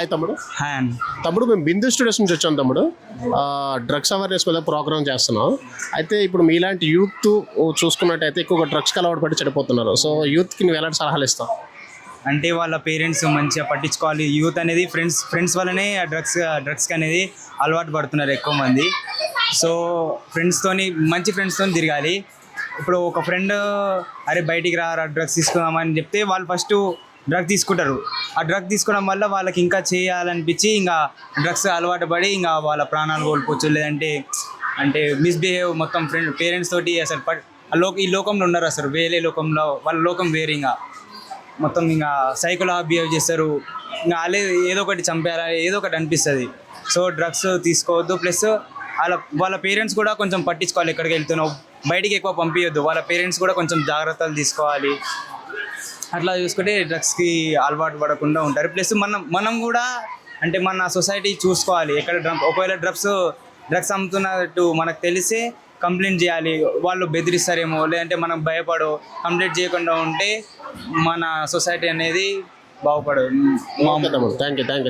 Hi తమ్ముడు. Hi అండి. తమ్ముడు మేము బిందు స్టూడియోస్ నుంచి వచ్చాం తమ్ముడు. డ్రగ్స్ అవేర్నెస్ మీద ప్రోగ్రామ్ చేస్తున్నాం. అయితే ఇప్పుడు మీలాంటి యూత్ చూసుకున్నట్టయితే ఎక్కువగా డ్రగ్స్కి అలవాటు పడి చెడిపోతున్నారు. సో యూత్కి నువ్వు ఎలాంటి సలహాలు ఇస్తావు? అంటే వాళ్ళ పేరెంట్స్ మంచిగా పట్టించుకోవాలి. యూత్ అనేది ఫ్రెండ్స్ వల్లనే డ్రగ్స్కి అనేది అలవాటు పడుతున్నారు ఎక్కువ మంది. సో మంచి ఫ్రెండ్స్తో తిరగాలి. ఇప్పుడు ఒక ఫ్రెండ్ అరే బయటికి రా డ్రగ్స్ తీసుకుందామని చెప్తే వాళ్ళు ఫస్ట్ డ్రగ్ తీసుకుంటారు. ఆ డ్రగ్ తీసుకోవడం వల్ల వాళ్ళకి ఇంకా చేయాలనిపించి ఇంకా డ్రగ్స్ అలవాటు పడి ఇంకా వాళ్ళ ప్రాణాలు కోల్పోవచ్చు. లేదంటే మిస్బిహేవ్ మొత్తం పేరెంట్స్ తోటి అసలు ఈ లోకంలో ఉన్నారు. అసలు వేరే లోకంలో వాళ్ళ లోకం వేరే. ఇంకా మొత్తం ఇంకా సైకోలా బిహేవ్ చేస్తారు. ఇంకా వాళ్ళే ఏదో ఒకటి చంపారా ఏదో ఒకటి అనిపిస్తుంది. సో డ్రగ్స్ తీసుకోవద్దు. ప్లస్ వాళ్ళ పేరెంట్స్ కూడా కొంచెం పట్టించుకోవాలి. ఎక్కడికి వెళ్తున్నావు బయటికి ఎక్కువ పంపించొద్దు. వాళ్ళ పేరెంట్స్ కూడా కొంచెం జాగ్రత్తలు తీసుకోవాలి. అట్లా చూసుకుంటే డ్రగ్స్కి అలవాటు పడకుండా ఉంటారు. ప్లస్ మనం కూడా అంటే మన సొసైటీ చూసుకోవాలి. ఒకవేళ డ్రగ్స్ అమ్ముతున్నట్టు మనకు తెలిసే కంప్లైంట్ చేయాలి. వాళ్ళు బెదిరిస్తారేమో, లేదంటే మనం భయపడో కంప్లైంట్ చేయకుండా ఉంటే మన సొసైటీ అనేది బాగుపడదు. Thank you.